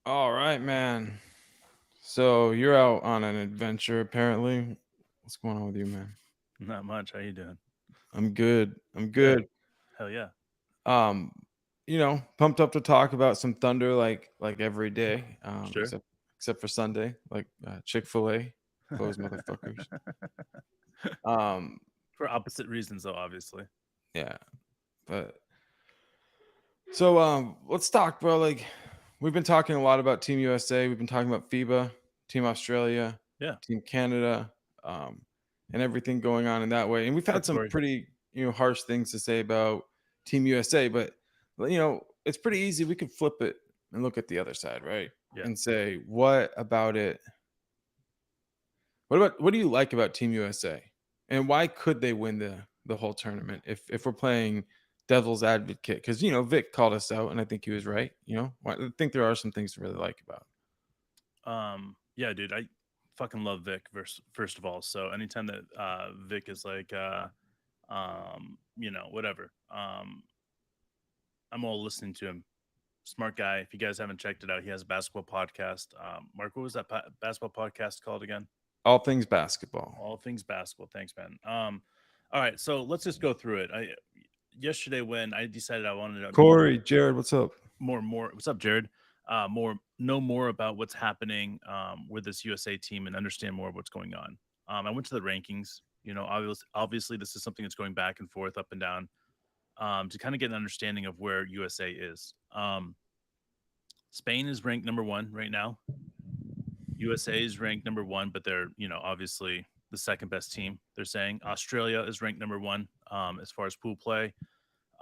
All right, man. So you're out on an adventure, apparently. What's going on with you, man? Not much. How you doing? I'm good. I'm Good. good. Hell yeah. Um, pumped up to talk about some thunder like every day. Sure. Except for Sunday, like Chick-fil-A, those motherfuckers. Um, For opposite reasons, though, obviously. yeah. But so let's talk, bro. Like we've been talking a lot about Team USA. We've been talking about FIBA, Team Australia, Yeah. Team Canada, um, and everything going on in that way. And we've had some Purgatory. pretty harsh things to say about Team USA, but it's pretty easy. We could flip it and look at the other side, right? Yeah. And say, what about it? What do you like about Team USA? And why could they win the whole tournament if we're playing devil's advocate? Because Vic called us out, and I think he was right. I think there are some things to really like about. Yeah, dude. I fucking love Vic. First of all, so anytime that Vic is like, whatever. I'm all listening to him. Smart guy. If you guys haven't checked it out, he has a basketball podcast. Mark, what was that basketball podcast called again? All things basketball. All things basketball. Thanks, man. All right, so let's just go through it. Yesterday when I decided I wanted to Corey, Jared, what's up? more. What's up, Jared? Know more about what's happening with this USA team and understand more of what's going on. I went to the rankings. Obviously, this is something that's going back and forth, up and down, to kind of get an understanding of where USA is. Spain is ranked number one right now. USA is ranked number one, but they're obviously the second best team. They're saying Australia is ranked number one as far as pool play,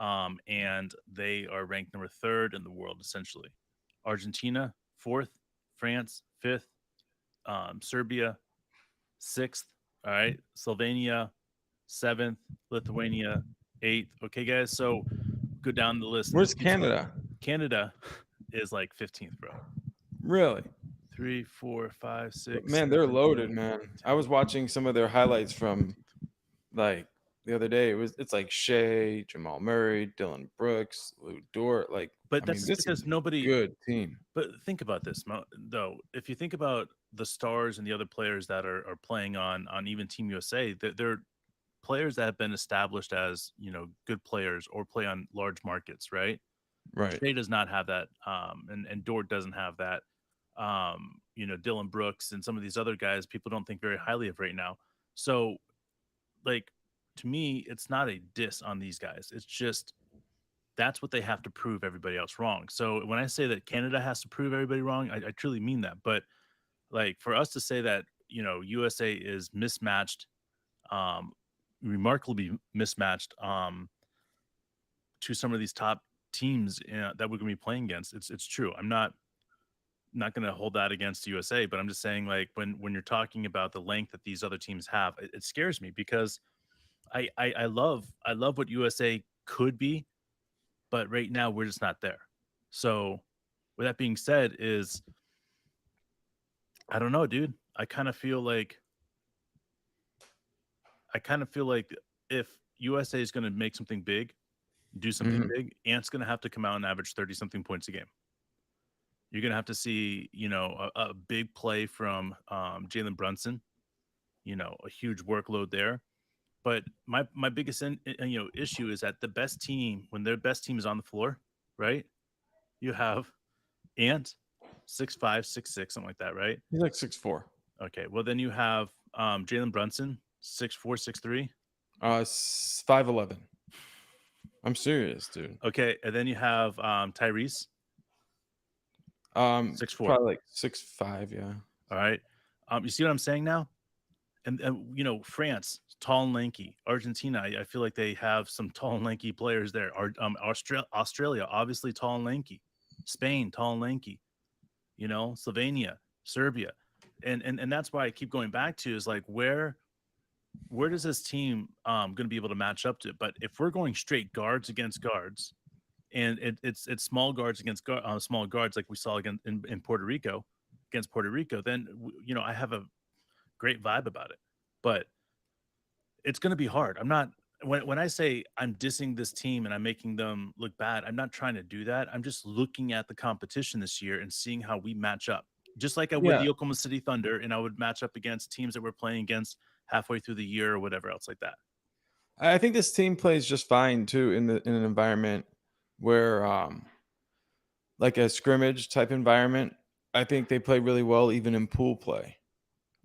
and they are ranked number third in the world essentially. Argentina fourth, France fifth, Serbia sixth. All right, Slovenia seventh, Lithuania eighth. Okay, guys, so go down the list and Where's just keeps going. Canada? Canada is like 15th, bro. Really? 3, 4, 5, But 6, man, they're 7, loaded, 8, man. 9, I 10, was watching some of their highlights 11, 12, from 13. like the other day. It's like Shea, Jamal Murray, Dylan Brooks, Lou Dort. Like, But I that's mean, just this is because a nobody. good team. But think about this, though. If you think about the stars and the other players that are playing on even Team USA, they're players that have been established as good players or play on large markets, right? Right. Shea does not have that, and Dort doesn't have that. Dylan Brooks and some of these other guys, people don't think very highly of right now. So, like, to me, it's not a diss on these guys. It's just that's what they have to prove everybody else wrong. So when I say that Canada has to prove everybody wrong, I truly mean that. But like for us to say that USA is mismatched, um, remarkably mismatched to some of these top teams that we're going to be playing against, it's true. I'm not going to hold that against USA, but I'm just saying like when you're talking about the length that these other teams have, it scares me because I love what USA could be, but right now we're just not there. So with that being said, is I don't know, dude. I kind of feel like if USA is going to make something big, do something Mhm. big, Ant's going to have to come out and average 30 something points a game. You're going to have to see, a big play from Jalen Brunson, a huge workload there. But my biggest issue is that the best team, when their best team is on the floor, right? You have Ant, 6'5", 6'6", something like that, right? He's like 6'4". Okay, well then you have Jalen Brunson, 6'4", 6'3". 5'11". I'm serious, dude. Okay, and then you have Tyrese, 6'4". Probably like 6'5". Yeah. All right, you see what I'm saying now? And France, tall and lanky. Argentina, I feel like they have some tall and lanky players there. Australia, obviously tall and lanky. Spain, tall and lanky. Slovenia, Serbia, and that's why I keep going back to is like where does this team going to be able to match up to? But if we're going straight guards against guards, and it's small guards against small guards like we saw again in Puerto Rico against Puerto Rico, then I have a great vibe about it. But it's going to be hard. I'm not. when I say I'm dissing this team and I'm making them look bad, I'm not trying to do that. I'm just looking at the competition this year and seeing how we match up. Just like I would Yeah, the Oklahoma City Thunder, and I would match up against teams that we're playing against halfway through the year or whatever else like that. I think this team plays just fine too in an environment where like a scrimmage type environment. I think they play really well even in pool play.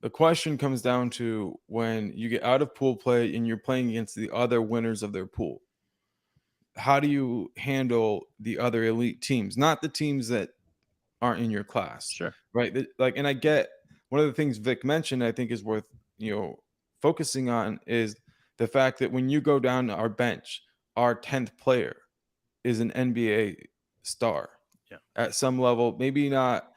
The question comes down to when you get out of pool play and you're playing against the other winners of their pool. How do you handle the other elite teams? Not the teams that aren't in your class, Sure. right? Like, and I get one of the things Vic mentioned, I think is worth, focusing on is the fact that when you go down to our bench, our 10th player is an NBA star Yeah. at some level, maybe not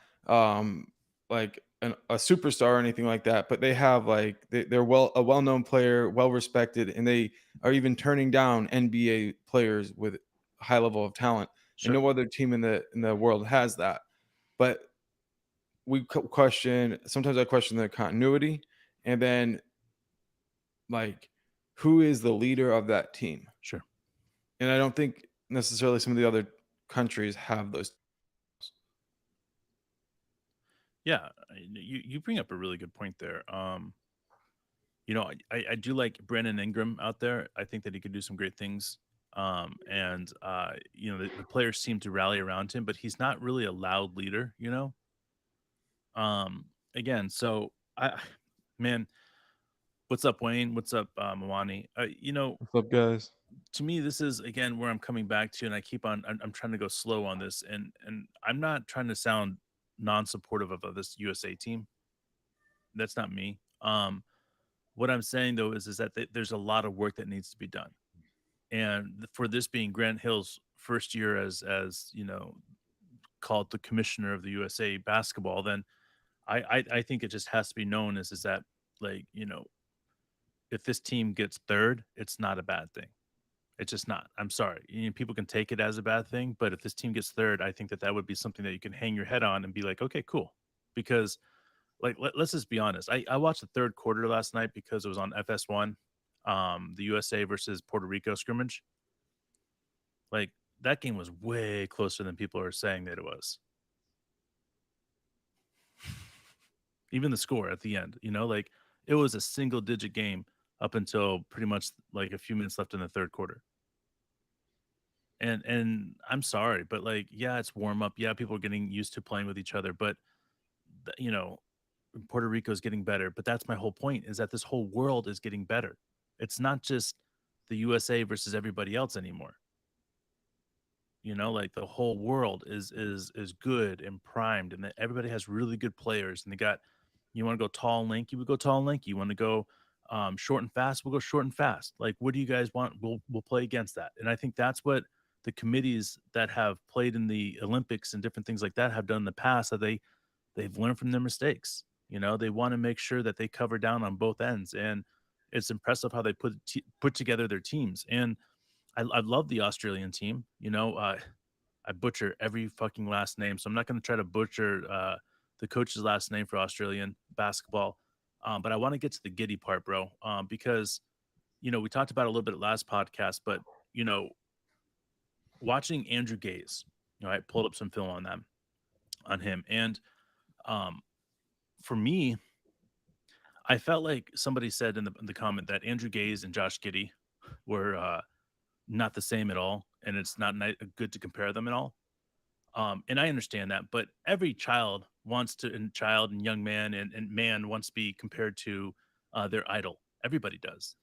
like a superstar or anything like that, but they have like they're a well-known player, well respected, and they are even turning down NBA players with high level of talent. And Sure. no other team in the world has that. But question sometimes I question the continuity, and then like who is the leader of that team? Sure. And I don't think necessarily some of the other countries have those. Yeah. You bring up a really good point there. I do like Brandon Ingram out there. I think that he could do some great things. The players seem to rally around him, but he's not really a loud leader, you know? Again, so I man, what's up, Wayne? What's up, Mawani? What's up, guys? To me, this is again where I'm coming back to, and I keep on. I'm trying to go slow on this, and I'm not trying to sound non-supportive of this USA team. That's not me. What I'm saying though is that there's a lot of work that needs to be done, and for this being Grant Hill's first year as called the commissioner of the USA basketball, then I think it just has to be known is that like if this team gets third, it's not a bad thing. It's just not. I'm sorry. People can take it as a bad thing, but if this team gets third, I think that that would be something that you can hang your head on and be like, okay, cool. Because like let's just be honest. I watched the third quarter last night because it was on FS1, the USA versus Puerto Rico scrimmage. Like that game was way closer than people are saying that it was. Even the score at the end, like it was a single digit game up until pretty much like a few minutes left in the third quarter. And I'm sorry, but like, yeah, it's warm up. Yeah, people are getting used to playing with each other, but th- you know, Puerto Rico is getting better. But that's my whole point is that this whole world is getting better. It's not just the USA versus everybody else anymore. Like the whole world is good and primed, and that everybody has really good players. And they got, you want to go tall and lanky, we go tall and lanky. You want to go short and fast, we'll go short and fast. Like, what do you guys want? We'll play against that. And I think that's what the committees that have played in the Olympics and different things like that have done in the past. That they've learned from their mistakes. They want to make sure that they cover down on both ends, and it's impressive how they put together their teams. And I love the Australian team. I butcher every fucking last name, so I'm not going to try to butcher the coach's last name for Australian basketball. But I want to get to the giddy part, bro, because we talked about it a little bit last podcast, but you know, watching Andrew Gaze, I pulled up some film on him, and um, for me, I felt like somebody said in the comment that Andrew Gaze and Josh Giddey were not the same at all, and it's not good to compare them at all. And I understand that, but every child wants to, and child and young man and man wants to be compared to their idol. Everybody does.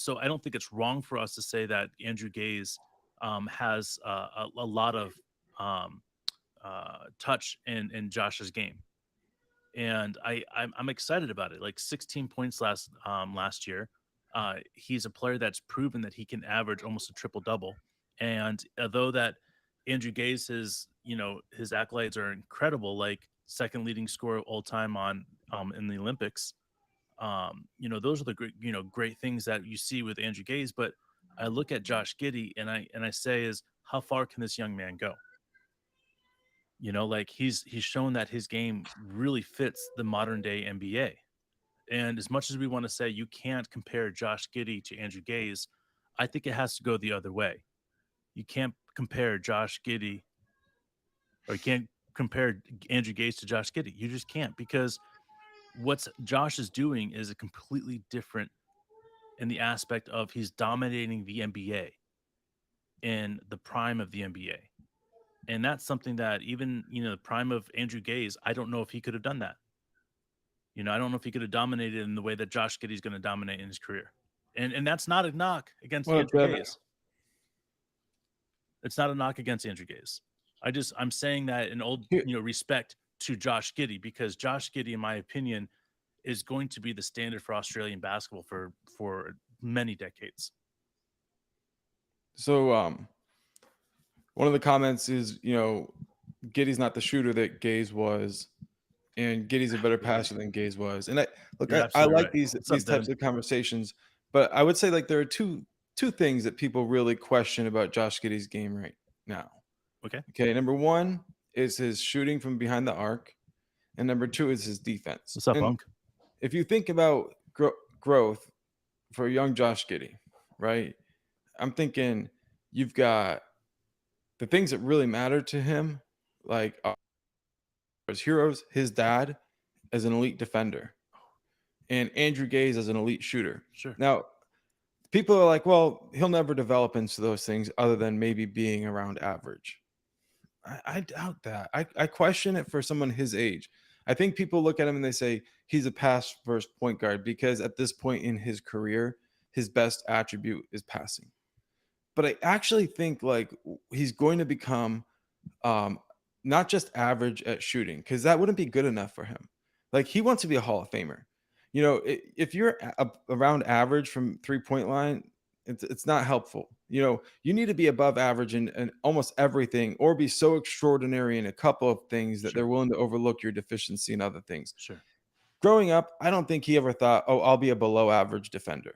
So I don't think it's wrong for us to say that Andrew Gaze has a lot of um, touch in Josh's game, and I'm excited about it. Like 16 points last year. He's a player that's proven that he can average almost a triple double. And although that Andrew Gaze, his accolades are incredible, like second leading scorer of all time on in the Olympics. Those are the great things that you see with Andrew Gaze. But I look at Josh Giddey and I say, is how far can this young man go? Like he's shown that his game really fits the modern day NBA. And as much as we want to say you can't compare Josh Giddey to Andrew Gaze, I think it has to go the other way. You can't compare Josh Giddey, or you can't compare Andrew Gaze to Josh Giddey. You just can't, because what's Josh is doing is a completely different, in the aspect of he's dominating the NBA in the prime of the NBA. And that's something that even, the prime of Andrew Gaze, I don't know if he could have done that. I don't know if he could have dominated in the way that Josh Giddey's going to dominate in his career. And that's not a knock against Well, Andrew Gaze. It's not a knock against Andrew Gaze. I'm saying that in old, here, respect to Josh Giddey, because Josh Giddey, in my opinion, is going to be the standard for Australian basketball for many decades. so one of the comments is, Giddy's not the shooter that Gaze was, and Giddy's a better passer than Gaze was. And You're I absolutely like right. these What's up, these types Devin? of conversations, but I would say like there are two things that people really question about Josh Giddy's game right now. Okay. Okay, number one is his shooting from behind the arc, and number two is his defense. What's up, And Unk? if you think about growth for young Josh Giddey, right? I'm thinking you've got the things that really matter to him, like his heroes, his dad as an elite defender, and Andrew Gaze as an elite shooter. Sure. Now, people are like, well, he'll never develop into those things other than maybe being around average. I doubt that. I question it for someone his age. I think people look at him and they say he's a pass first point guard because at this point in his career, his best attribute is passing. But I actually think like he's going to become um, not just average at shooting because that wouldn't be good enough for him. Like he wants to be a Hall of Famer. If you're around average from 3 point line, it's not helpful. You need to be above average in almost everything, or be so extraordinary in a couple of things that Sure. they're willing to overlook your deficiency in other things. Sure. Growing up, I don't think he ever thought, "Oh, I'll be a below average defender."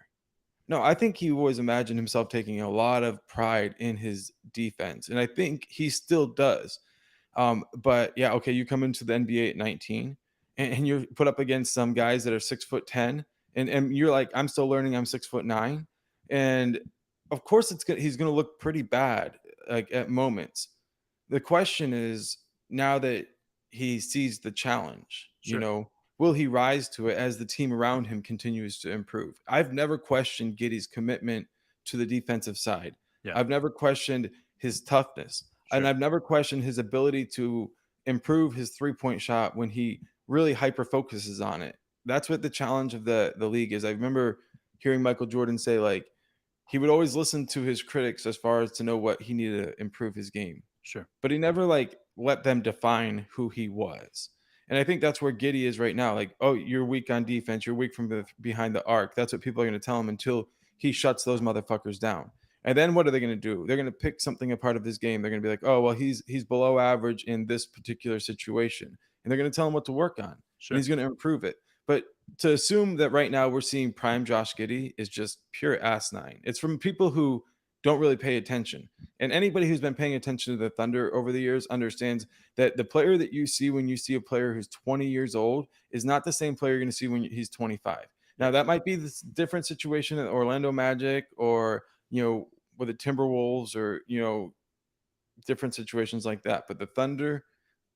No, I think he always imagined himself taking a lot of pride in his defense, and I think he still does. But yeah, okay, you come into the NBA at 19 and you're put up against some guys that are 6'10", and you're like, I'm still learning, I'm 6'9". And of course he's gonna look pretty bad like at moments. The question is now that he sees the challenge, Sure. will he rise to it as the team around him continues to improve? I've never questioned Giddy's commitment to the defensive side. Yeah. I've never questioned his toughness. And Sure. I've never questioned his ability to improve his 3 point shot when he really hyper focuses on it. That's what the challenge of the league is. I remember hearing Michael Jordan say, like, he would always listen to his critics as far as to know what he needed to improve his game, Sure. but he never like let them define who he was. And I think that's where Giddy is right now. Like, oh, you're weak on defense. You're weak from behind the arc. That's what people are going to tell him until he shuts those motherfuckers down. And then what are they going to do? They're going to pick something apart of his game. They're going to be like, oh, well, he's below average in this particular situation, and they're going to tell him what to work on, and Sure. he's going to improve it. But to assume that right now we're seeing prime Josh Giddy is just pure asinine. It's from people who don't really pay attention. And anybody who's been paying attention to the Thunder over the years understands that the player that you see when you see a player who's 20 years old is not the same player you're going to see when he's 25. Now, Yep. that might be this different situation at Orlando Magic or, with the Timberwolves or, different situations like that. But the Thunder,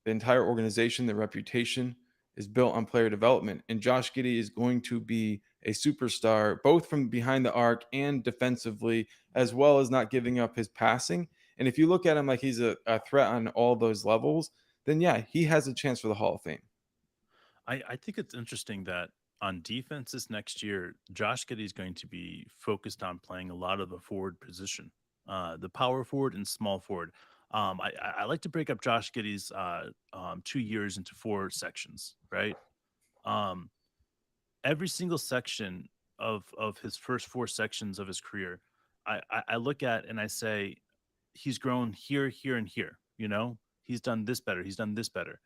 the entire organization, the reputation is built on player development. And Josh Giddey is going to be a superstar, both from behind the arc and defensively, as well as not giving up his passing. And if you look at him like he's a threat on all those levels, then yeah, he has a chance for the Hall of Fame. I think it's interesting that on defenses next year, Josh Giddey is going to be focused on playing a lot of the forward position, the power forward and small forward. I like to break up Josh Giddey's 2 years into four sections, right? Um, every single section of his first four sections of his career, I look at and I say he's grown here, here, and here. He's done this better. He's done this better.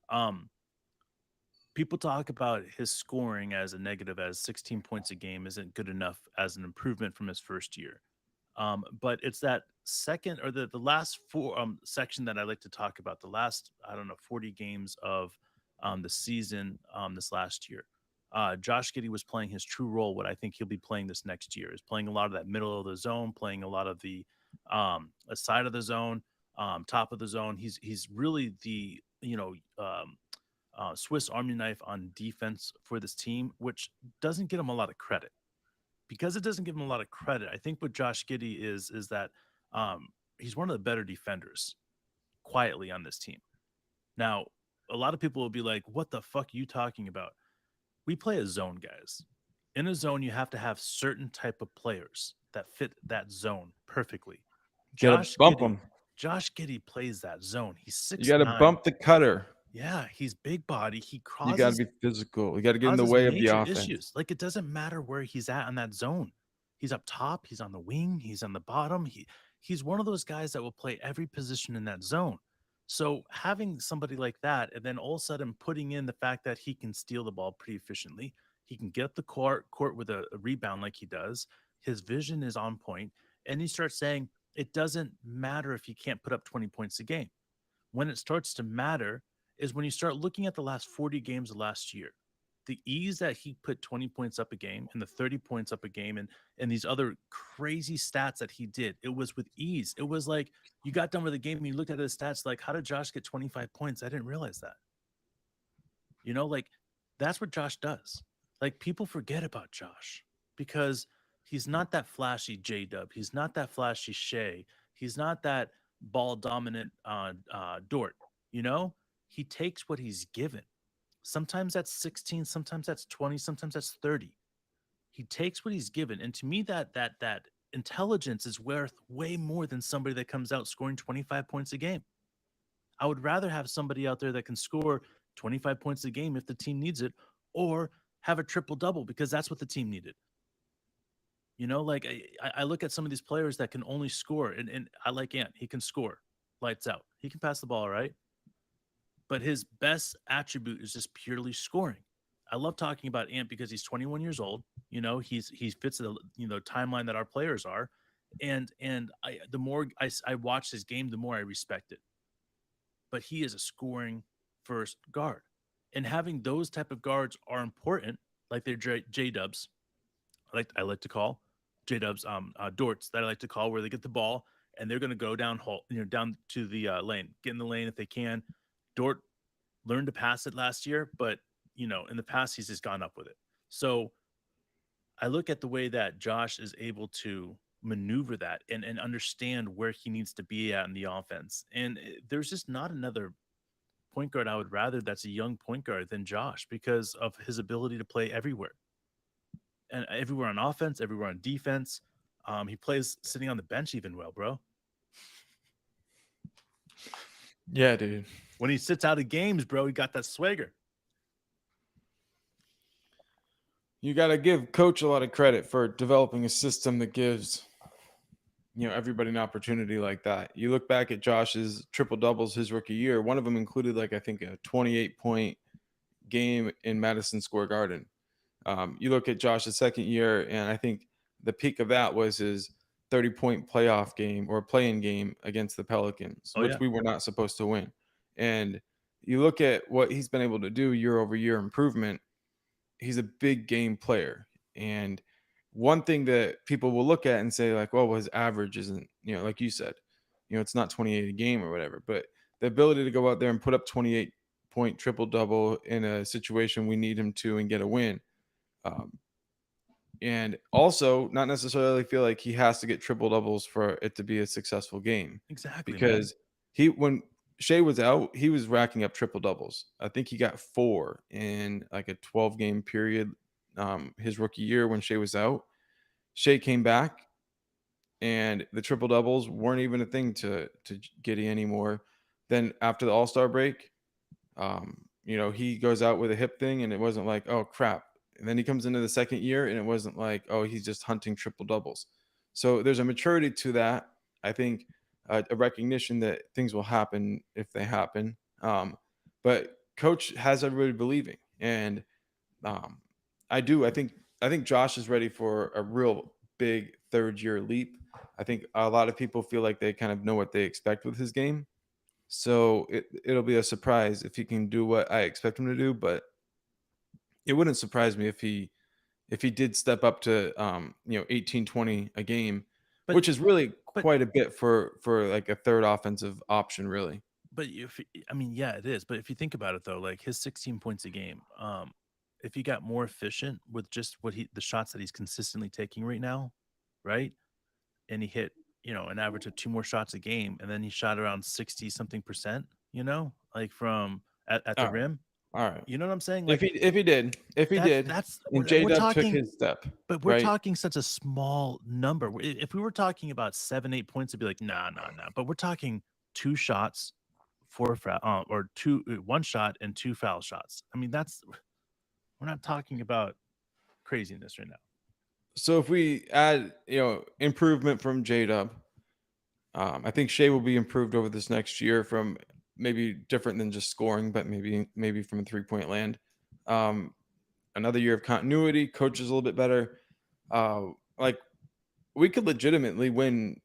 Um, People talk about his scoring as a negative, as 16 points a game isn't good enough as an improvement from his first year. But it's that second, or the last four section that I like to talk about, the last, I don't know, 40 games of the season this last year. Josh Giddey was playing his true role. What I think he'll be playing this next year is playing a lot of that middle of the zone, playing a lot of the side of the zone, top of the zone. He's really the Swiss Army knife on defense for this team, which doesn't get him a lot of credit. Because it doesn't give him a lot of credit, I think what Josh Giddey is that he's one of the better defenders quietly on this team. Now, a lot of people will be like, "What the fuck are you talking about?" We play a zone, guys. In a zone, you have to have certain type of players that fit that zone perfectly. You got to Josh bump Giddey, him. Josh Giddey plays that zone. He's You six got to nine. bump the cutter. Yeah, he's big body. He You got to causes be physical. You got to get in the causes way of the major offense. issues. Like, it doesn't matter where he's at on that zone. He's up top, he's on the wing, he's on the bottom. He's one of those guys that will play every position in that zone. So having somebody like that, and then all of a sudden putting in the fact that he can steal the ball pretty efficiently, he can get up the court with a rebound like he does. His vision is on point, and he starts saying it doesn't matter if you can't put up 20 points a game. When it starts to matter is when you start looking at the last 40 games of last year. The ease that he put 20 points up a game and the 30 points up a game and these other crazy stats that he did, it was with ease. It was like you got done with the game and you looked at his stats like, how did Josh get 25 points? I didn't realize that. Like that's what Josh does. Like people forget about Josh because he's not that flashy J Dub. He's not that flashy Shea. He's not that ball dominant Dort. You know, he takes what he's given. Sometimes that's 16, sometimes that's 20, sometimes that's 30. He takes what he's given. And to me, that intelligence is worth way more than somebody that comes out scoring 25 points a game. I would rather have somebody out there that can score 25 points a game if the team needs it, or have a triple double because that's what the team needed. Like I look at some of these players that can only score, and I like Ant. He can score, lights out. He can pass the ball, all right? But his best attribute is just purely scoring. I love talking about Ant because he's 21 years old. He fits the timeline that our players are, and the more I watch his game, the more I respect it. But he is a scoring first guard, and having those type of guards are important, like they're J Dubs. I like to call J Dubs Dorts that I like to call, where they get the ball and they're going to go down to the lane, get in the lane if they can. Dort learned to pass it last year, but in the past he's just gone up with it. So I look at the way that Josh is able to maneuver that and understand where he needs to be at in the offense. And there's just not another point guard I would rather that's a young point guard than Josh because of his ability to play everywhere and everywhere on offense, everywhere on defense. He plays sitting on the bench even well, bro. Yeah, dude. When he sits out of games, bro, he got that swagger. You got to give coach a lot of credit for developing a system that gives everybody an opportunity like that. You look back at Josh's triple doubles his rookie year. One of them included I think a 28-point game in Madison Square Garden. You look at Josh's second year, and I think the peak of that was his 30-point playoff game or play-in game against the Pelicans, Oh, which yeah. we were not supposed to win. And you look at what he's been able to do year over year improvement. He's a big game player. And one thing that people will look at and say, like, well, his average isn't, like you said, it's not 28 a game or whatever. But the ability to go out there and put up 28-point triple double in a situation we need him to and get a win. And also not necessarily feel like he has to get triple doubles for it to be a successful game. Exactly, man. Because when Shea was out, he was racking up triple doubles. I think he got 4 in like a 12-game period his rookie year when Shea was out. Shea came back and the triple doubles weren't even a thing to Giddey anymore. Then after the All-Star break, he goes out with a hip thing and it wasn't like, oh crap. And then he comes into the second year and it wasn't like, oh, he's just hunting triple doubles. So there's a maturity to that. I think a recognition that things will happen if they happen. But coach has everybody believing. And I do. I think Josh is ready for a real big third year leap. I think a lot of people feel like they kind of know what they expect with his game. So it'll be a surprise if he can do what I expect him to do. But it wouldn't surprise me if he did step up to 18, 20 a game, But which is really but quite a bit for like a third offensive option, really. but if I mean, yeah, it is. But if you think about it though, like his 16 points a game, if he got more efficient with just the shots that he's consistently taking right now, right? And he hit, an average of 2 more shots a game, and then he shot around 60 something percent, like from at the All right. rim. All right. You know what I'm saying? If Like he did, that's and we're J-Dub took talking his step, but we're right? talking such a small number. If we were talking about 7, 8 points, it'd be like, "Nah, nah, nah." But we're talking 2 shots, 4 foul or 1 shot and 2 foul shots. I mean, we're not talking about craziness right now. So if we add, improvement from J-Dub, I think Shea will be improved over this next year from maybe different than just scoring, but maybe from a 3-point land. Um, Another year of continuity, coach is a little bit better. Like we could legitimately win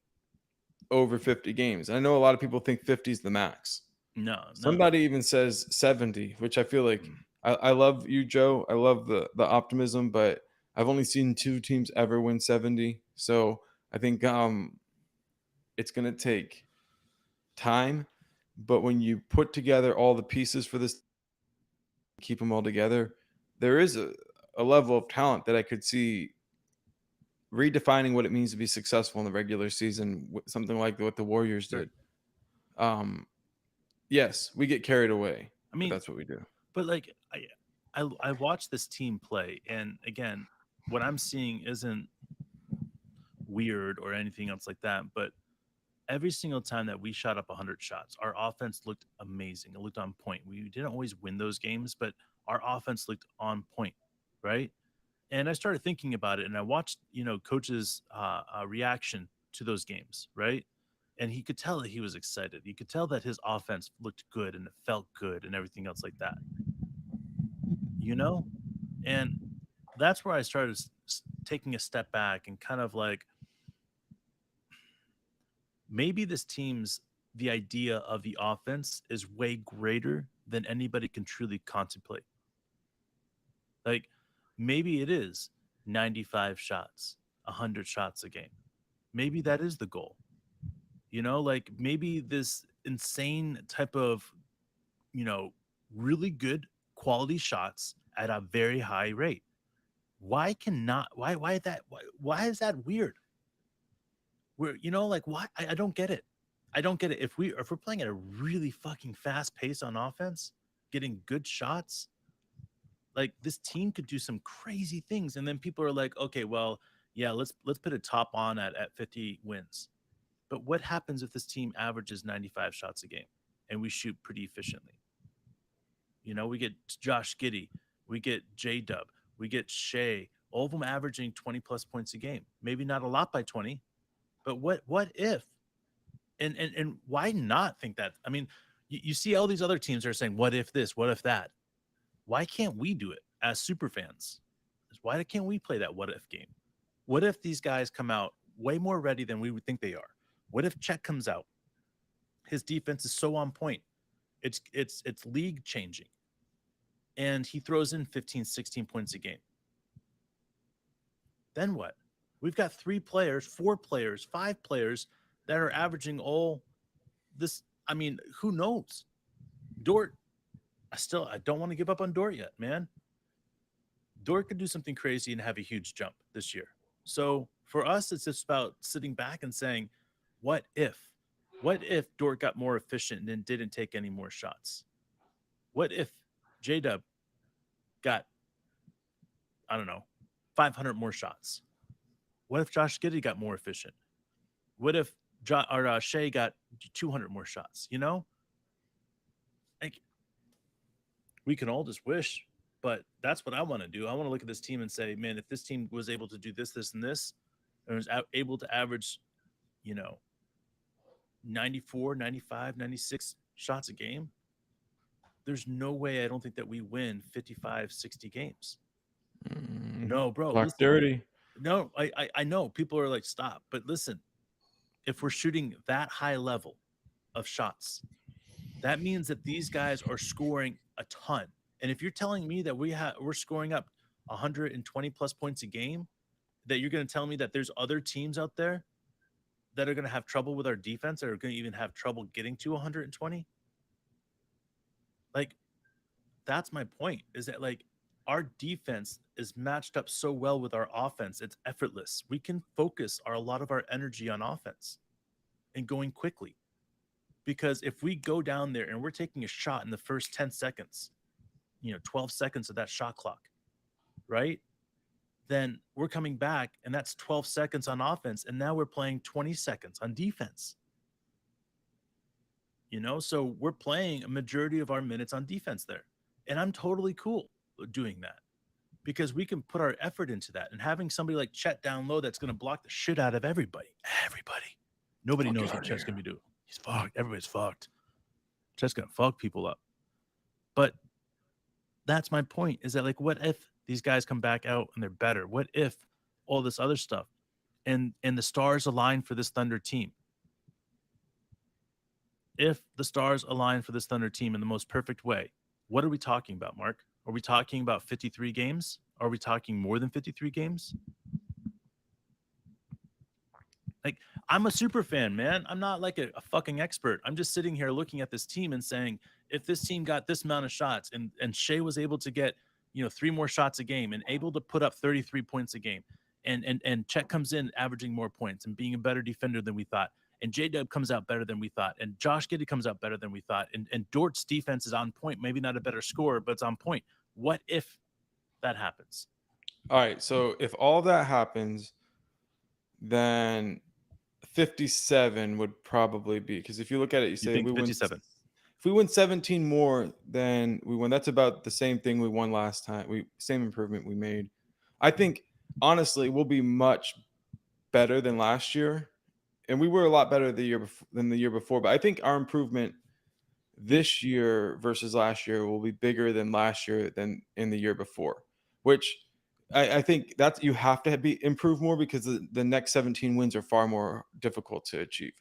over 50 games. I know a lot of people think 50 is the max. No, no. Somebody even says 70, which I feel like I love you, Joe. I love the optimism, but I've only seen two teams ever win 70. So I think it's gonna take time. But when you put together all the pieces for this, keep them all together, there is a level of talent that I could see redefining what it means to be successful in the regular season, something like what the Warriors Sure. did. Um, yes, we get carried away, I but mean, that's what we do. but, like, I watch this team play, and again, what I'm seeing isn't weird or anything else like that, but every single time that we shot up 100 shots, our offense looked amazing. It looked on point. We didn't always win those games, but our offense looked on point, right? And I started thinking about it, and I watched, coach's reaction to those games, right? And he could tell that he was excited. You could tell that his offense looked good and it felt good and everything else like that, you know? And that's where I started taking a step back and kind of like, maybe this team's the idea of the offense is way greater than anybody can truly contemplate. Like maybe it is 95 shots, 100 shots a game. Maybe that is the goal. Like maybe this insane type of, you know, really good quality shots at a very high rate. Why is that weird? Like why I don't get it. I don't get it. If we're playing at a really fucking fast pace on offense, getting good shots, like this team could do some crazy things. And then people are like, okay, well, yeah, let's put a top on at 50 wins. But what happens if this team averages 95 shots a game and we shoot pretty efficiently? We get Josh Giddey, we get J Dub, we get Shea, all of them averaging 20 plus points a game. Maybe not a lot by 20, but what if? And why not think that? I mean, you see all these other teams are saying, what if this, what if that? Why can't we do it as super fans? Why can't we play that what if game? What if these guys come out way more ready than we would think they are? What if Chet comes out? His defense is so on point. It's league changing. And he throws in 15, 16 points a game. Then what? We've got 3 players, 4 players, 5 players that are averaging all this. I mean, who knows? Dort, I don't want to give up on Dort yet, man. Dort could do something crazy and have a huge jump this year. So for us, it's just about sitting back and saying, what if? What if Dort got more efficient and didn't take any more shots? What if J Dub got, I don't know, 500 more shots? What if Josh Giddey got more efficient? What if Shea got 200 more shots? Like we can all just wish, but that's what I want to do. I want to look at this team and say, man, if this team was able to do this, this, and this, and was able to average, you know, 94, 95, 96 shots a game, there's no way I don't think that we win 55, 60 games. No, bro, Talk listen. dirty. No, I know people are like, stop. But listen, if we're shooting that high level of shots, that means that these guys are scoring a ton. And if you're telling me that we're scoring up 120 plus points a game, that you're going to tell me that there's other teams out there that are going to have trouble with our defense, that are going to even have trouble getting to 120, like that's my point. Is that like our defense is matched up so well with our offense, it's effortless. We can focus a lot of our energy on offense and going quickly. Because if we go down there and we're taking a shot in the first 10 seconds, 12 seconds of that shot clock, right? Then we're coming back and that's 12 seconds on offense. And now we're playing 20 seconds on defense. So we're playing a majority of our minutes on defense there. And I'm totally cool with doing that because we can put our effort into that. And having somebody like Chet down low that's going to block the shit out of everybody. Nobody knows what Chet's going to be doing. He's fucked. Everybody's fucked. Chet's going to fuck people up. But that's my point, is that like, what if these guys come back out and they're better? What if all this other stuff and the stars align for this Thunder team? If the stars align for this Thunder team in the most perfect way, what are we talking about, Mark? Are we talking about 53 games? Are we talking more than 53 games? Like, I'm a super fan, man. I'm not like a fucking expert. I'm just sitting here looking at this team and saying, if this team got this amount of shots and Shea was able to get, 3 more shots a game and able to put up 33 points a game, and Chet comes in averaging more points and being a better defender than we thought, and J-Dub comes out better than we thought, and Josh Giddey comes out better than we thought, and Dort's defense is on point, maybe not a better scorer, but it's on point. What if that happens? All right, so if all that happens, then 57 would probably be, because if you look at it, you say we win 57. If we win 17 more than we won, that's about the same thing we won last time. Same improvement we made. I think honestly we'll be much better than last year, and we were a lot better than the year before. But I think our improvement this year versus last year will be bigger than last year than in the year before, which I think that's, you have to be improve more, because the next 17 wins are far more difficult to achieve.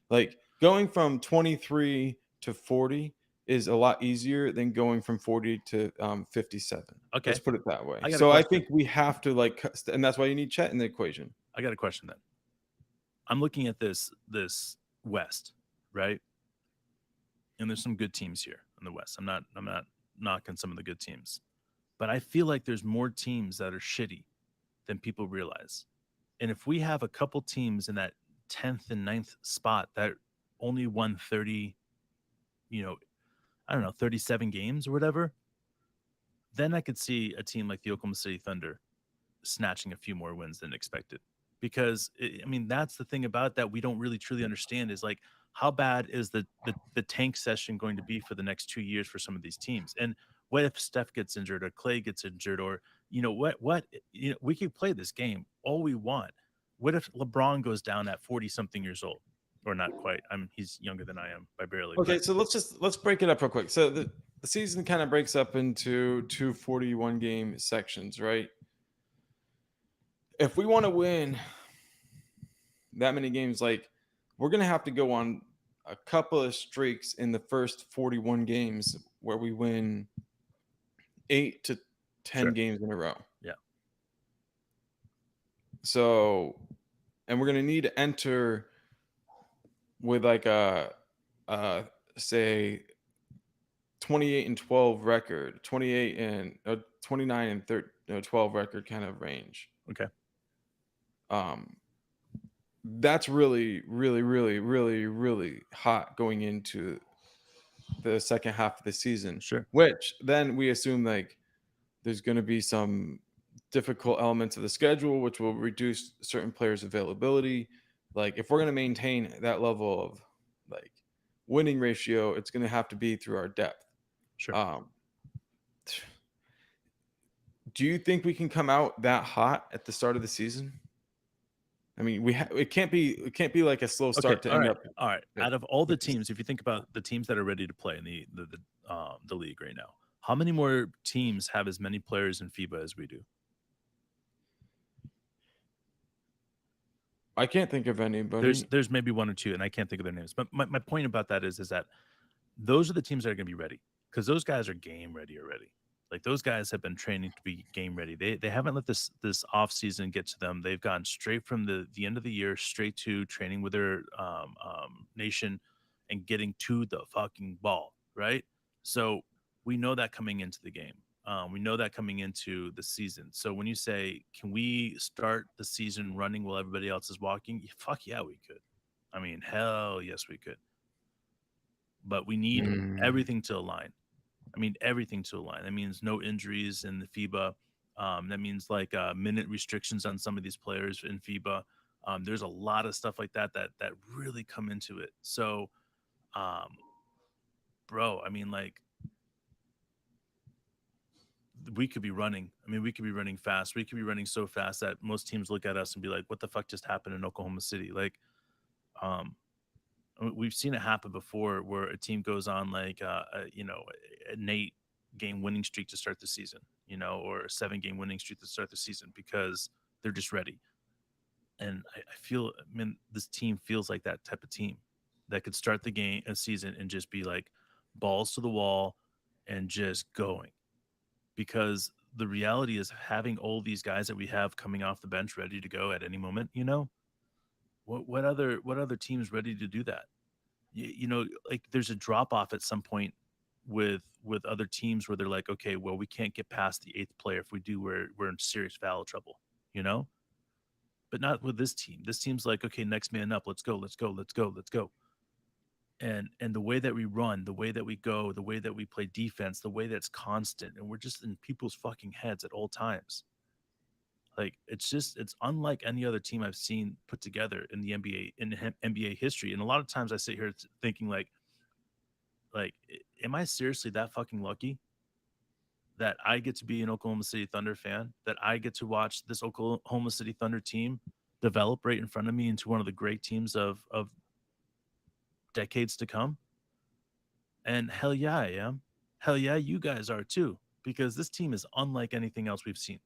Like going from 23 to 40 is a lot easier than going from 40 to 57. Okay. Let's put it that way. So I think we have to and that's why you need Chet in the equation. I got a question then. I'm looking at this West, right? And there's some good teams here in the West. I'm not knocking some of the good teams, but I feel like there's more teams that are shitty than people realize. And if we have a couple teams in that 10th and 9th spot that only won 30, 37 games or whatever, then I could see a team like the Oklahoma City Thunder snatching a few more wins than expected. Because that's the thing about that we don't really truly understand, is like, how bad is the tank session going to be for the next 2 years for some of these teams? And what if Steph gets injured or Clay gets injured, or we could play this game all we want. What if LeBron goes down at 40 something years old? Or not quite. He's younger than I am by barely. Okay, so let's break it up real quick. So the season kind of breaks up into two 41 game sections, right? If we want to win that many games, like, we're going to have to go on a couple of streaks in the first 41 games where we win 8 to 10 games in a row. Yeah. So, and we're going to need to enter with like say 28 and 12 record, 28 and 29 and 12 record kind of range. Okay. That's really, really, really, really, really hot going into the second half of the season. Sure. Which then we assume like there's going to be some difficult elements of the schedule, which will reduce certain players' availability. Like, if we're going to maintain that level of like winning ratio, it's going to have to be through our depth. Sure. Do you think we can come out that hot at the start of the season? I mean, it can't be like a slow start to end up. All right. Out of all the teams, if you think about the teams that are ready to play in the league right now, how many more teams have as many players in FIBA as we do? I can't think of anybody. There's maybe one or two, and I can't think of their names. But my point about that is that those are the teams that are going to be ready, because those guys are game ready already. Like those guys have been training to be game ready. They haven't let this off season get to them. They've gone straight from the end of the year straight to training with their nation and getting to the fucking ball, right? So we know that coming into the game. We know that coming into the season. So when you say, can we start the season running while everybody else is walking? Fuck yeah, we could. I mean, hell yes, we could. But we need Mm. everything to align. I mean, everything to align. That means no injuries in the FIBA. That means like minute restrictions on some of these players in FIBA. There's a lot of stuff like that really come into it. So, um, bro, I mean, like we could be running. I mean, we could be running fast. We could be running so fast that most teams look at us and be like, "What the fuck just happened in Oklahoma City?" Like, um, we've seen it happen before, where a team goes on like, an 8 game winning streak to start the season, or a 7 game winning streak to start the season because they're just ready. And I feel, I mean, this team feels like that type of team that could start the game, a season, and just be like balls to the wall and just going because the reality is having all these guys that we have coming off the bench ready to go at any moment, what other teams ready to do that? Like there's a drop off at some point with other teams where they're like, okay, well, we can't get past the eighth player. If we do, we're in serious foul trouble, you know? But not with this team. This team's like, okay, next man up, let's go, let's go, let's go, let's go. And the way that we run, the way that we go, the way that we play defense, the way that's constant, and we're just in people's fucking heads at all times. Like it's unlike any other team I've seen put together in the NBA NBA history. And a lot of times I sit here thinking am I seriously that fucking lucky that I get to be an Oklahoma City Thunder fan, that I get to watch this Oklahoma City Thunder team develop right in front of me into one of the great teams of decades to come? And hell yeah, I am. Hell yeah, you guys are too, because this team is unlike anything else we've seen.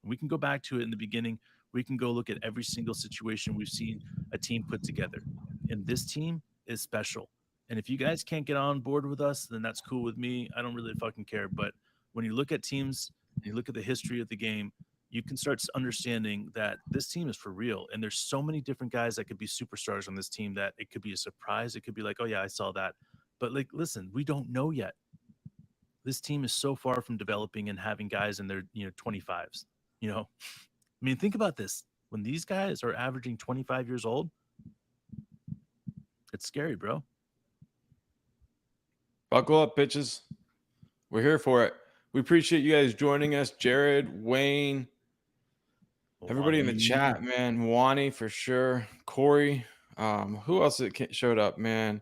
We can go back to it in the beginning. We can go look at every single situation we've seen a team put together. And this team is special. And if you guys can't get on board with us, then that's cool with me. I don't really fucking care. But when you look at teams and you look at the history of the game, you can start understanding that this team is for real. And there's so many different guys that could be superstars on this team that it could be a surprise. It could be like, oh, yeah, I saw that. But like, listen, we don't know yet. This team is so far from developing and having guys in their 25s. I mean, think about this. When these guys are averaging 25 years old, it's scary, bro. Buckle up, bitches. We're here for it. We appreciate you guys joining us. Jared, Wayne, everybody in the Wani. chat, man. Wani for sure. Corey. Who else showed up, man?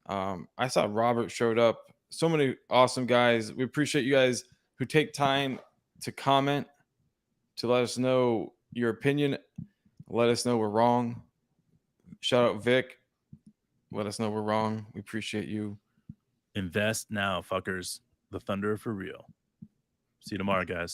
I saw Robert showed up. So many awesome guys. We appreciate you guys who take time to comment, to let us know your opinion. Let us know we're wrong. Shout out Vic. Let us know we're wrong. We appreciate you. Invest now, fuckers. The Thunder for real. See you tomorrow, guys.